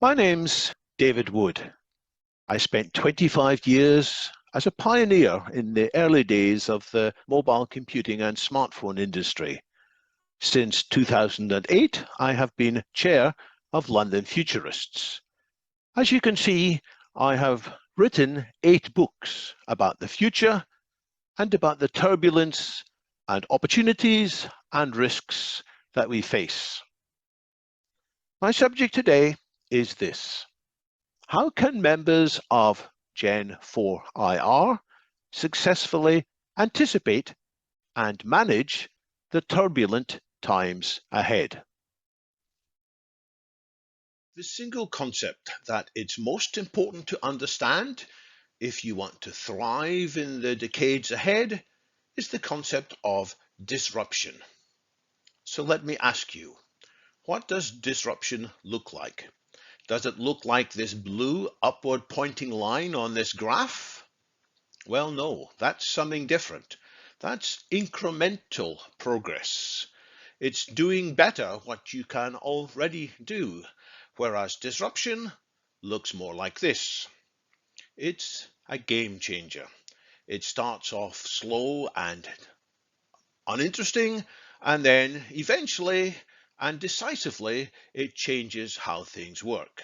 My name's David Wood. I spent 25 years as a pioneer in the early days of the mobile computing and smartphone industry. Since 2008, I have been chair of London Futurists. As you can see, I have written 8 books about the future and about the turbulence and opportunities and risks that we face. My subject today is this: how can members of Gen 4IR successfully anticipate and manage the turbulent times ahead? The single concept that it's most important to understand if you want to thrive in the decades ahead is the concept of disruption. So let me ask you, what does disruption look like? Does it look like this blue upward pointing line on this graph? Well, no, that's something different. That's incremental progress. It's doing better what you can already do, whereas disruption looks more like this. It's a game changer. It starts off slow and uninteresting, and then eventually and decisively it changes how things work.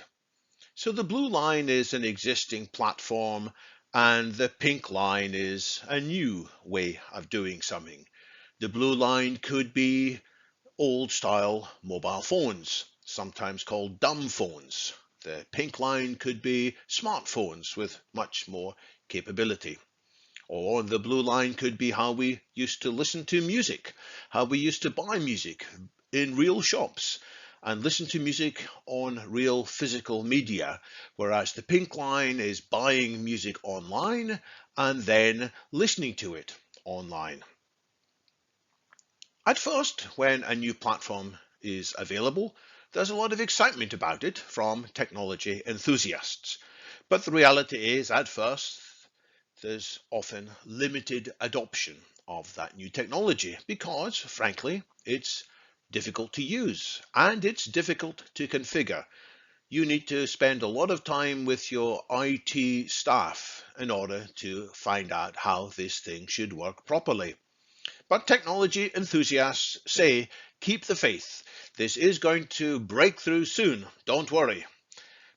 So the blue line is an existing platform and the pink line is a new way of doing something. The blue line could be old style mobile phones, sometimes called dumb phones. The pink line could be smartphones with much more capability. Or the blue line could be how we used to listen to music, how we used to buy music in real shops and listen to music on real physical media, whereas the pink line is buying music online and then listening to it online. At first, when a new platform is available, there's a lot of excitement about it from technology enthusiasts. But the reality is, at first, there's often limited adoption of that new technology because, frankly, it's difficult to use and it's difficult to configure. You need to spend a lot of time with your IT staff in order to find out how this thing should work properly. But technology enthusiasts say, keep the faith. This is going to break through soon, don't worry.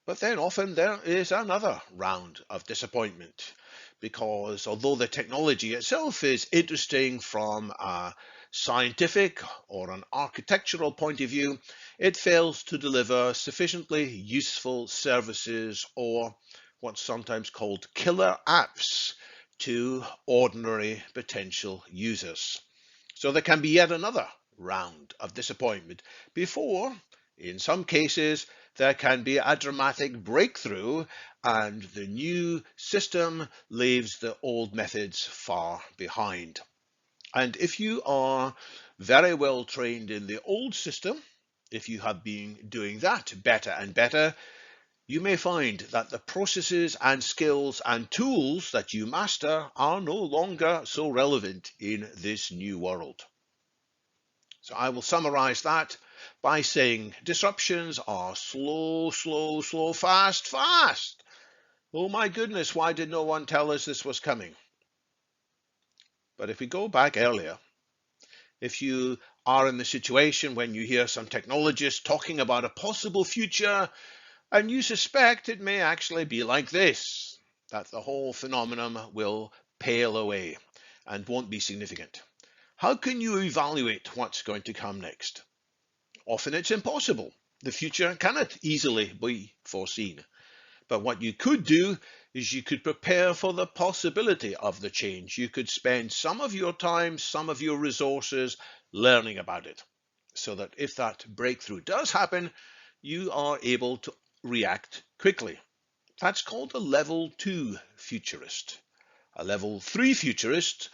But then often there is another round of disappointment because although the technology itself is interesting from a scientific or an architectural point of view, it fails to deliver sufficiently useful services or what's sometimes called killer apps to ordinary potential users. So there can be yet another round of disappointment before, in some cases, there can be a dramatic breakthrough and the new system leaves the old methods far behind. And if you are very well trained in the old system, if you have been doing that better and better, you may find that the processes and skills and tools that you master are no longer so relevant in this new world. So I will summarize that by saying disruptions are slow, slow, slow, fast, fast. Oh my goodness, why did no one tell us this was coming? But if we go back earlier, if you are in the situation when you hear some technologists talking about a possible future and you suspect it may actually be like this, that the whole phenomenon will pale away and won't be significant. How can you evaluate what's going to come next? Often it's impossible. The future cannot easily be foreseen. But what you could do is you could prepare for the possibility of the change. You could spend some of your time, some of your resources learning about it, so that if that breakthrough does happen, you are able to react quickly. That's called a level 2 futurist. A level 3 futurist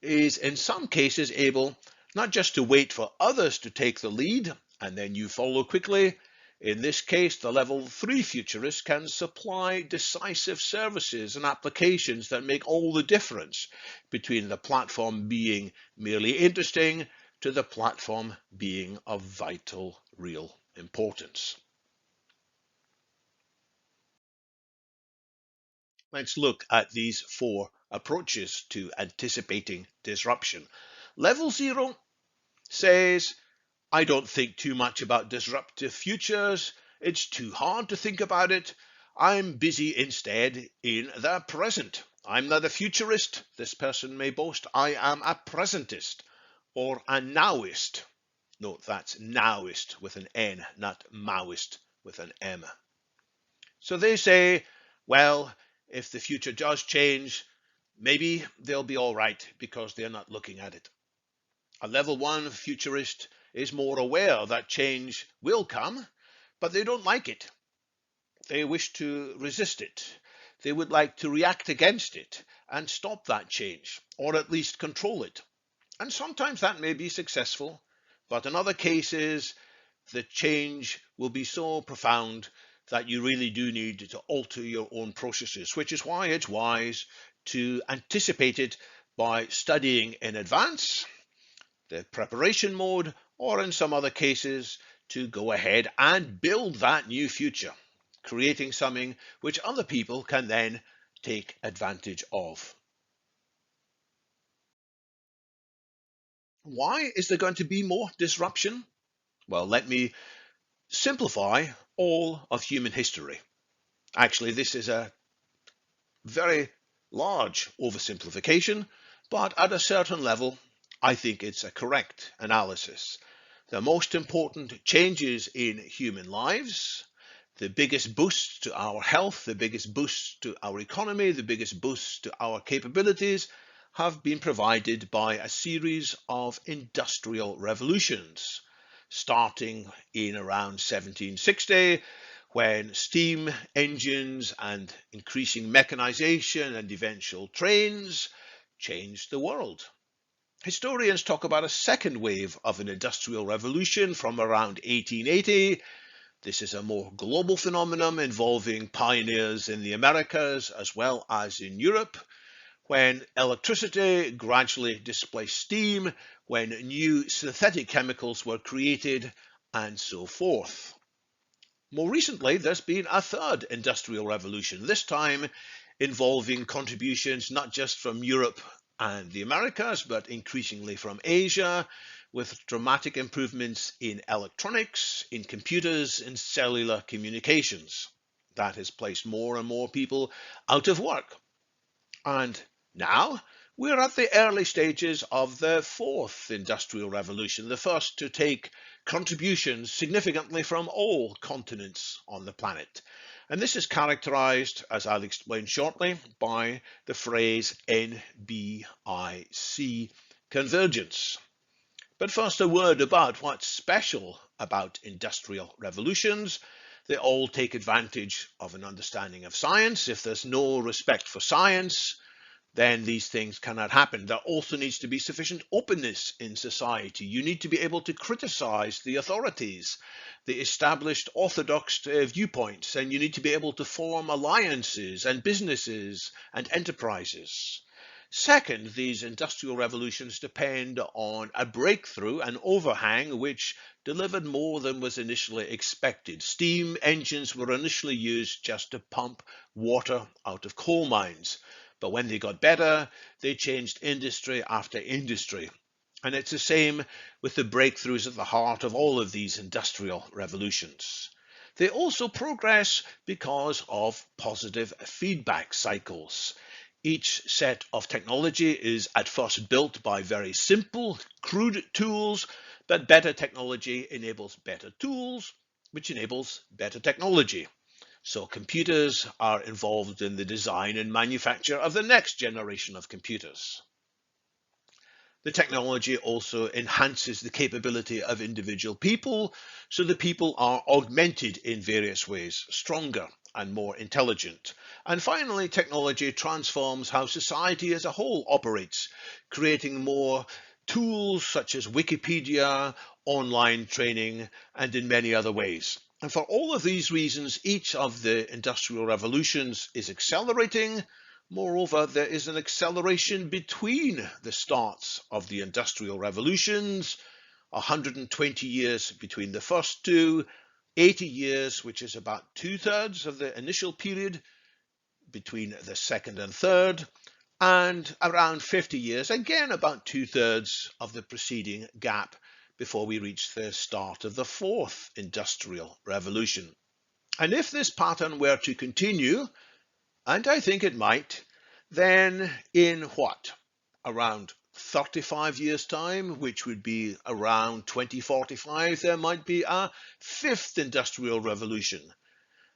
is in some cases able not just to wait for others to take the lead and then you follow quickly. In this case, the level 3 futurist can supply decisive services and applications that make all the difference between the platform being merely interesting to the platform being of vital, real importance. Let's look at these four approaches to anticipating disruption. Level 0 says, I don't think too much about disruptive futures. It's too hard to think about it. I'm busy instead in the present. I'm not a futurist, this person may boast. I am a presentist or a nowist. Note that's nowist with an N, not Maoist with an M. So they say, well, if the future does change, maybe they'll be all right because they're not looking at it. A level 1 futurist is more aware that change will come, but they don't like it. They wish to resist it. They would like to react against it and stop that change, or at least control it. And sometimes that may be successful, but in other cases, the change will be so profound that you really do need to alter your own processes, which is why it's wise to anticipate it by studying in advance, the preparation mode, or in some other cases, to go ahead and build that new future, creating something which other people can then take advantage of. Why is there going to be more disruption? Well, let me simplify all of human history. Actually, this is a very large oversimplification, but at a certain level, I think it's a correct analysis. The most important changes in human lives, the biggest boost to our health, the biggest boost to our economy, the biggest boost to our capabilities, have been provided by a series of industrial revolutions, starting in around 1760, when steam engines and increasing mechanization and eventual trains changed the world. Historians talk about a second wave of an industrial revolution from around 1880. This is a more global phenomenon involving pioneers in the Americas as well as in Europe, when electricity gradually displaced steam, when new synthetic chemicals were created, and so forth. More recently, there's been a third industrial revolution, this time involving contributions not just from Europe and the Americas, but increasingly from Asia, with dramatic improvements in electronics, in computers, in cellular communications. That has placed more and more people out of work. And now we're at the early stages of the fourth industrial revolution, the first to take contributions significantly from all continents on the planet. And this is characterized, as I'll explain shortly, by the phrase NBIC, convergence. But first, a word about what's special about industrial revolutions. They all take advantage of an understanding of science. If there's no respect for science, then these things cannot happen. There also needs to be sufficient openness in society. You need to be able to criticize the authorities, the established orthodox viewpoints, and you need to be able to form alliances and businesses and enterprises. Second, these industrial revolutions depend on a breakthrough, an overhang, which delivered more than was initially expected. Steam engines were initially used just to pump water out of coal mines. But when they got better, they changed industry after industry. And it's the same with the breakthroughs at the heart of all of these industrial revolutions. They also progress because of positive feedback cycles. Each set of technology is at first built by very simple, crude tools, but better technology enables better tools, which enables better technology. So computers are involved in the design and manufacture of the next generation of computers. The technology also enhances the capability of individual people, so the people are augmented in various ways, stronger and more intelligent. And finally, technology transforms how society as a whole operates, creating more tools such as Wikipedia, online training, and in many other ways. And for all of these reasons, each of the industrial revolutions is accelerating. Moreover, there is an acceleration between the starts of the industrial revolutions, 120 years between the first two, 80 years, which is about 2/3 of the initial period, between the second and third, and around 50 years, again about 2/3 of the preceding gap before we reach the start of the fourth industrial revolution. And if this pattern were to continue, and I think it might, then in what? Around 35 years' time, which would be around 2045, there might be a fifth industrial revolution.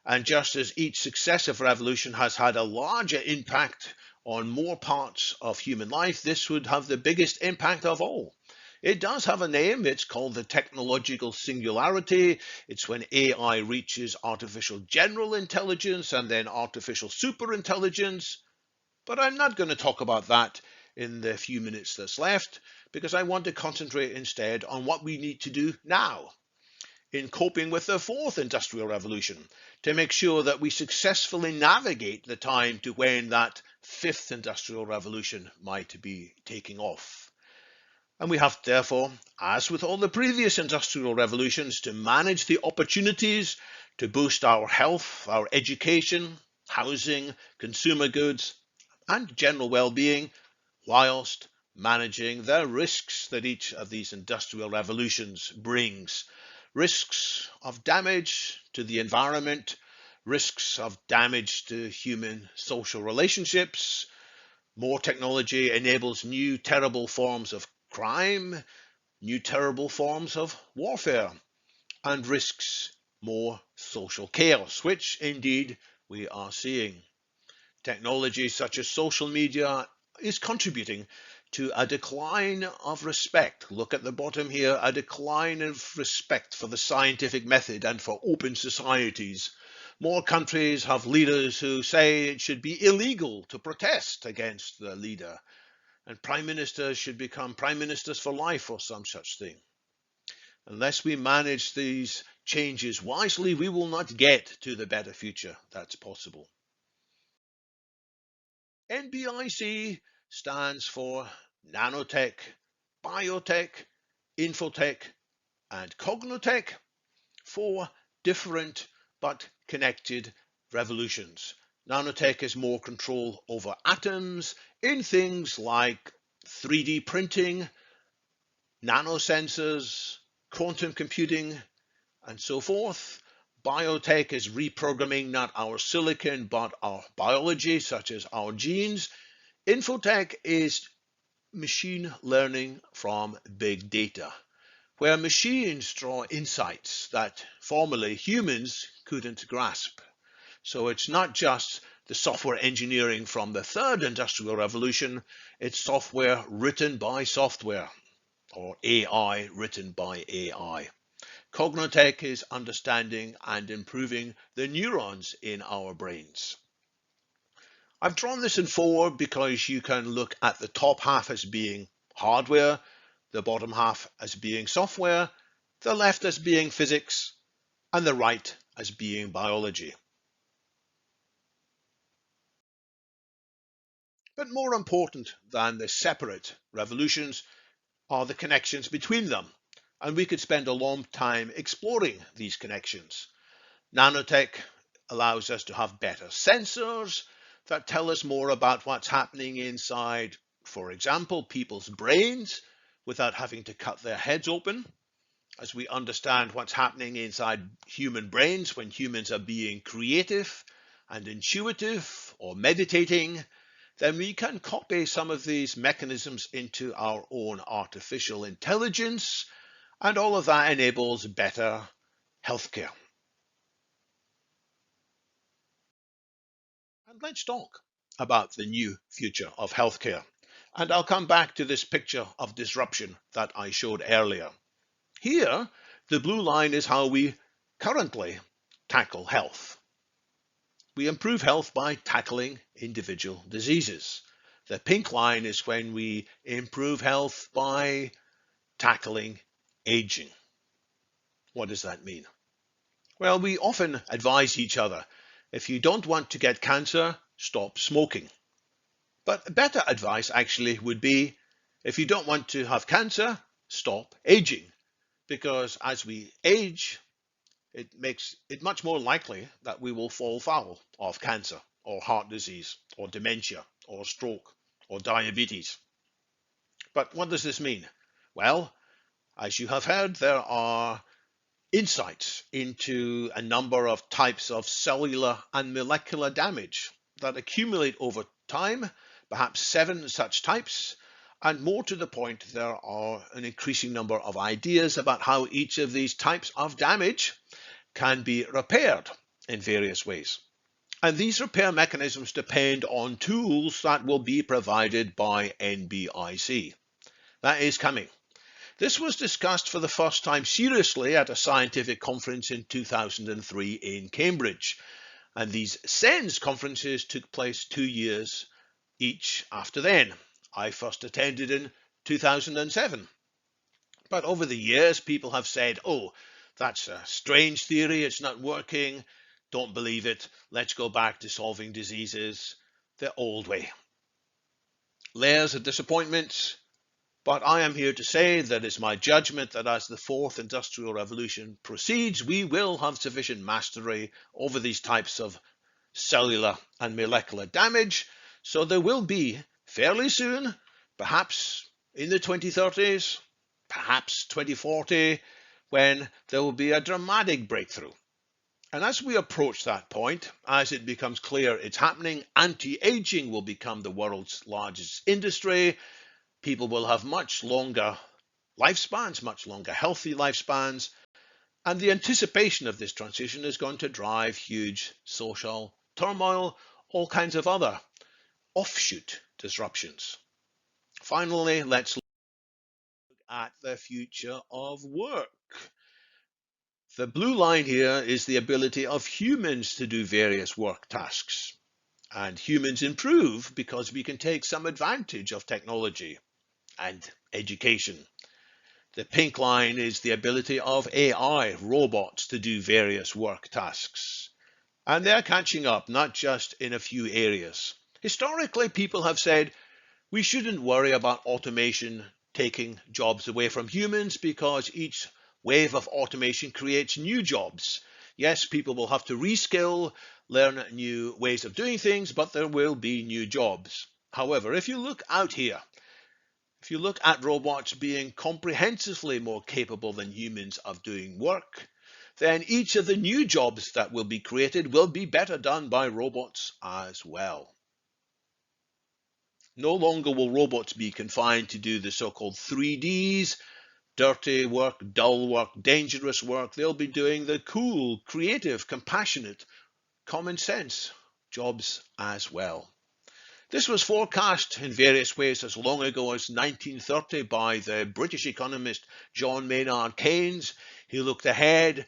And just as each successive revolution has had a larger impact on more parts of human life, this would have the biggest impact of all. It does have a name. It's called the technological singularity. It's when AI reaches artificial general intelligence and then artificial superintelligence. But I'm not going to talk about that in the few minutes that's left, because I want to concentrate instead on what we need to do now in coping with the fourth industrial revolution to make sure that we successfully navigate the time to when that fifth industrial revolution might be taking off. And we have, therefore, as with all the previous industrial revolutions, to manage the opportunities to boost our health, our education, housing, consumer goods, and general well-being, whilst managing the risks that each of these industrial revolutions brings. Risks of damage to the environment, risks of damage to human social relationships. More technology enables new terrible forms of crime, new terrible forms of warfare, and risks more social chaos, which indeed we are seeing. Technology such as social media is contributing to a decline of respect. Look at the bottom here, a decline of respect for the scientific method and for open societies. More countries have leaders who say it should be illegal to protest against the leader, and prime ministers should become prime ministers for life or some such thing. Unless we manage these changes wisely, we will not get to the better future that's possible. NBIC stands for nanotech, biotech, infotech, and cognotech, four different but connected revolutions. Nanotech is more control over atoms in things like 3D printing, nanosensors, quantum computing, and so forth. Biotech is reprogramming not our silicon but our biology, such as our genes. Infotech is machine learning from big data, where machines draw insights that formerly humans couldn't grasp. So it's not just the software engineering from the third industrial revolution, it's software written by software, or AI written by AI. Cognotech is understanding and improving the neurons in our brains. I've drawn this in four because you can look at the top half as being hardware, the bottom half as being software, the left as being physics, and the right as being biology. But more important than the separate revolutions are the connections between them, and we could spend a long time exploring these connections. Nanotech allows us to have better sensors that tell us more about what's happening inside, for example, people's brains without having to cut their heads open. As we understand what's happening inside human brains when humans are being creative and intuitive or meditating, then we can copy some of these mechanisms into our own artificial intelligence, and all of that enables better healthcare. And let's talk about the new future of healthcare. And I'll come back to this picture of disruption that I showed earlier. Here, the blue line is how we currently tackle health. We improve health by tackling individual diseases. The pink line is when we improve health by tackling aging. What does that mean? Well, we often advise each other, if you don't want to get cancer, stop smoking. But better advice actually would be, if you don't want to have cancer, stop aging. Because as we age, it makes it much more likely that we will fall foul of cancer. or heart disease, or dementia, or stroke, or diabetes. But what does this mean? Well, as you have heard, there are insights into a number of types of cellular and molecular damage that accumulate over time, perhaps 7 such types, and more to the point, there are an increasing number of ideas about how each of these types of damage can be repaired in various ways. And these repair mechanisms depend on tools that will be provided by NBIC. That is coming. This was discussed for the first time seriously at a scientific conference in 2003 in Cambridge. And these SENS conferences took place 2 years each after then. I first attended in 2007. But over the years, people have said, oh, that's a strange theory, it's not working, don't believe it, let's go back to solving diseases the old way. Layers of disappointments, but I am here to say that it's my judgment that as the fourth industrial revolution proceeds, we will have sufficient mastery over these types of cellular and molecular damage, so there will be fairly soon, perhaps in the 2030s, perhaps 2040, when there will be a dramatic breakthrough. And as we approach that point, as it becomes clear it's happening, anti-aging will become the world's largest industry. People will have much longer lifespans, much longer healthy lifespans, and the anticipation of this transition is going to drive huge social turmoil, all kinds of other offshoot disruptions. Finally, let's look at the future of work. The blue line here is the ability of humans to do various work tasks. And humans improve because we can take some advantage of technology and education. The pink line is the ability of AI, robots, to do various work tasks. And they're catching up, not just in a few areas. Historically, people have said we shouldn't worry about automation taking jobs away from humans because each wave of automation creates new jobs. Yes, people will have to reskill, learn new ways of doing things, but there will be new jobs. However, if you look out here, if you look at robots being comprehensively more capable than humans of doing work, then each of the new jobs that will be created will be better done by robots as well. No longer will robots be confined to do the so-called 3Ds, dirty work, dull work, dangerous work. They'll be doing the cool, creative, compassionate, common sense jobs as well. This was forecast in various ways as long ago as 1930 by the British economist John Maynard Keynes. He looked ahead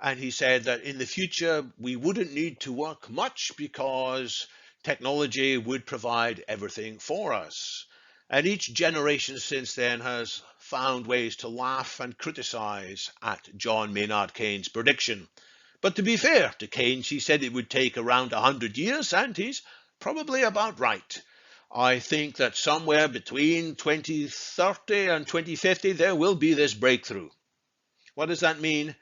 and he said that in the future we wouldn't need to work much because technology would provide everything for us. And each generation since then has found ways to laugh and criticize at John Maynard Keynes' prediction. But to be fair to Keynes, he said it would take around 100 years, and he's probably about right. I think that somewhere between 2030 and 2050, there will be this breakthrough. What does that mean?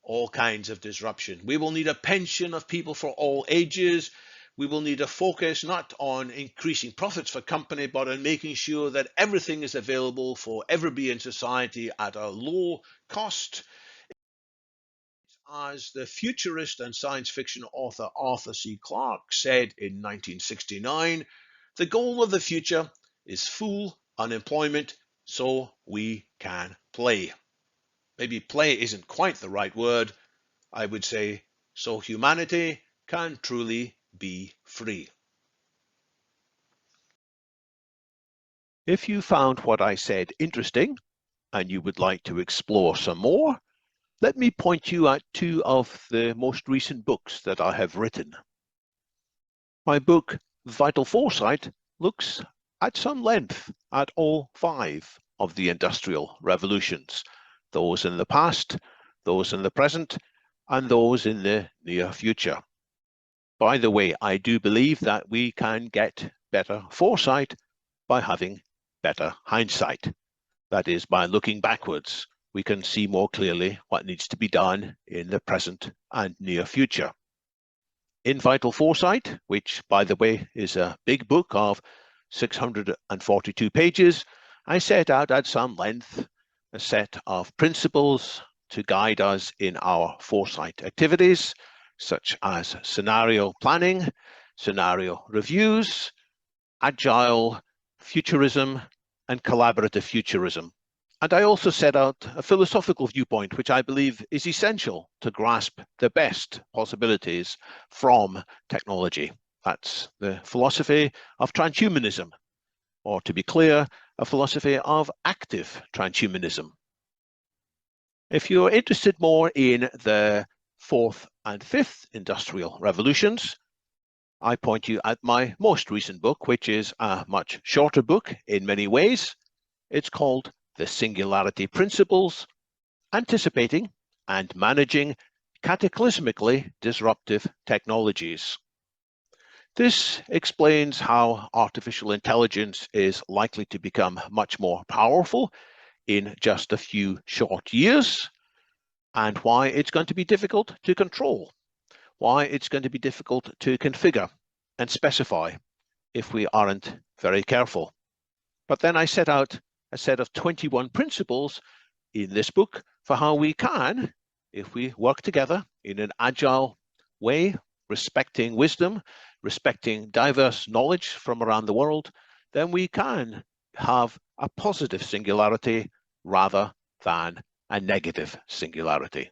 All kinds of disruption. We will need a pension of people for all ages. We will need a focus not on increasing profits for company, but on making sure that everything is available for everybody in society at a low cost. As the futurist and science fiction author Arthur C. Clarke said in 1969, the goal of the future is full unemployment so we can play. Maybe play isn't quite the right word. I would say so humanity can truly be free. If you found what I said interesting and you would like to explore some more, let me point you at 2 of the most recent books that I have written. My book, Vital Foresight, looks at some length at all 5 of the industrial revolutions, those in the past, those in the present, and those in the near future. By the way, I do believe that we can get better foresight by having better hindsight. That is, by looking backwards, we can see more clearly what needs to be done in the present and near future. In Vital Foresight, which, by the way, is a big book of 642 pages, I set out at some length a set of principles to guide us in our foresight activities, such as scenario planning, scenario reviews, agile futurism, and collaborative futurism. And I also set out a philosophical viewpoint, which I believe is essential to grasp the best possibilities from technology. That's the philosophy of transhumanism, or to be clear, a philosophy of active transhumanism. If you're interested more in the fourth and fifth industrial revolutions, I point you at my most recent book, which is a much shorter book in many ways. It's called The Singularity Principles, Anticipating and Managing Cataclysmically Disruptive Technologies. This explains how artificial intelligence is likely to become much more powerful in just a few short years, and why it's going to be difficult to control, why it's going to be difficult to configure and specify if we aren't very careful. But then I set out a set of 21 principles in this book for how we can, if we work together in an agile way, respecting wisdom, respecting diverse knowledge from around the world, then we can have a positive singularity rather than a negative singularity.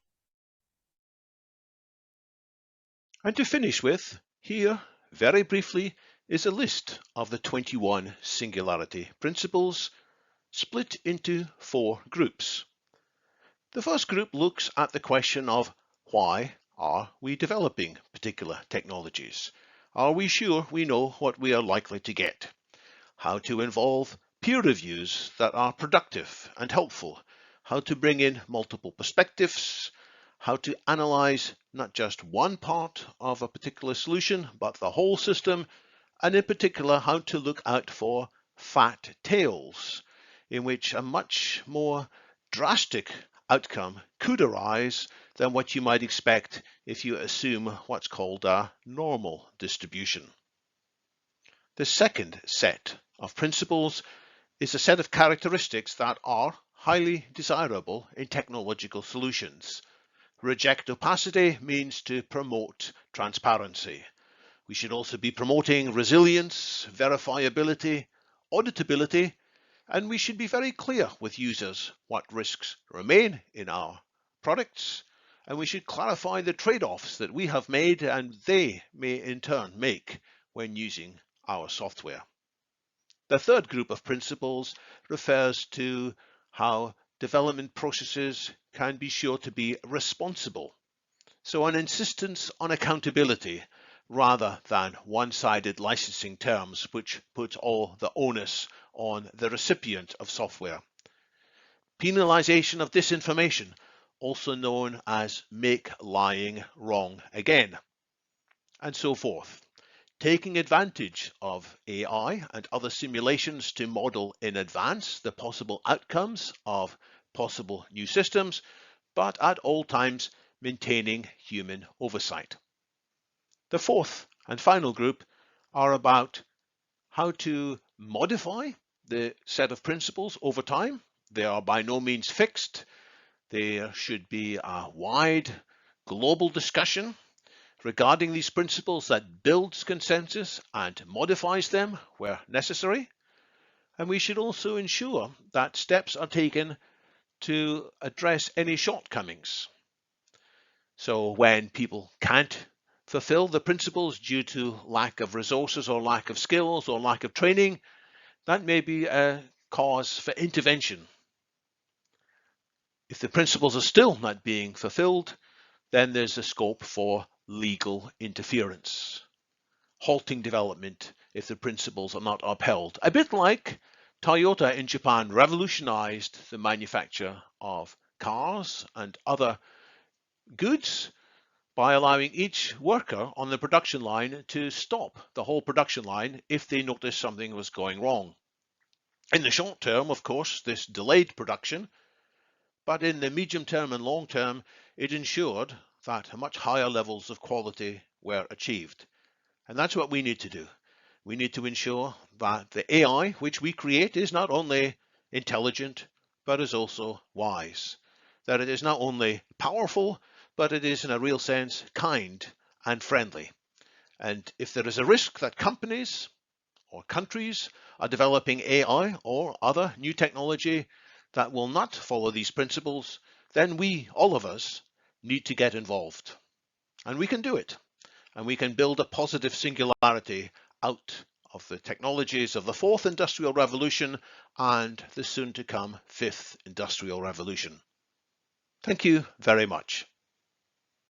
And to finish with, here, very briefly, is a list of the 21 singularity principles split into 4 groups. The first group looks at the question of why are we developing particular technologies? Are we sure we know what we are likely to get? How to involve peer reviews that are productive and helpful, how to bring in multiple perspectives, how to analyze not just one part of a particular solution, but the whole system, and in particular, how to look out for fat tails, in which a much more drastic outcome could arise than what you might expect if you assume what's called a normal distribution. The second set of principles is a set of characteristics that are highly desirable in technological solutions. Reject opacity means to promote transparency. We should also be promoting resilience, verifiability, auditability, and we should be very clear with users what risks remain in our products, and we should clarify the trade-offs that we have made and they may in turn make when using our software. The third group of principles refers to how development processes can be sure to be responsible. So an insistence on accountability rather than one-sided licensing terms which put all the onus on the recipient of software. Penalization of disinformation, also known as make lying wrong again, and so forth. Taking advantage of AI and other simulations to model in advance the possible outcomes of possible new systems, but at all times maintaining human oversight. The fourth and final group are about how to modify the set of principles over time. They are by no means fixed. There should be a wide global discussion regarding these principles that builds consensus and modifies them where necessary. And we should also ensure that steps are taken to address any shortcomings. So when people can't fulfill the principles due to lack of resources or lack of skills or lack of training, that may be a cause for intervention. If the principles are still not being fulfilled, then there's a scope for legal interference, halting development if the principles are not upheld. A bit like Toyota in Japan revolutionized the manufacture of cars and other goods by allowing each worker on the production line to stop the whole production line if they noticed something was going wrong. In the short term, of course, this delayed production, but in the medium term and long term, it ensured that much higher levels of quality were achieved. And that's what we need to do. We need to ensure that the AI which we create is not only intelligent, but is also wise. That it is not only powerful, but it is in a real sense kind and friendly. And if there is a risk that companies or countries are developing AI or other new technology that will not follow these principles, then we, all of us, need to get involved. And we can do it. And we can build a positive singularity out of the technologies of the fourth industrial revolution and the soon to come fifth industrial revolution. Thank you very much.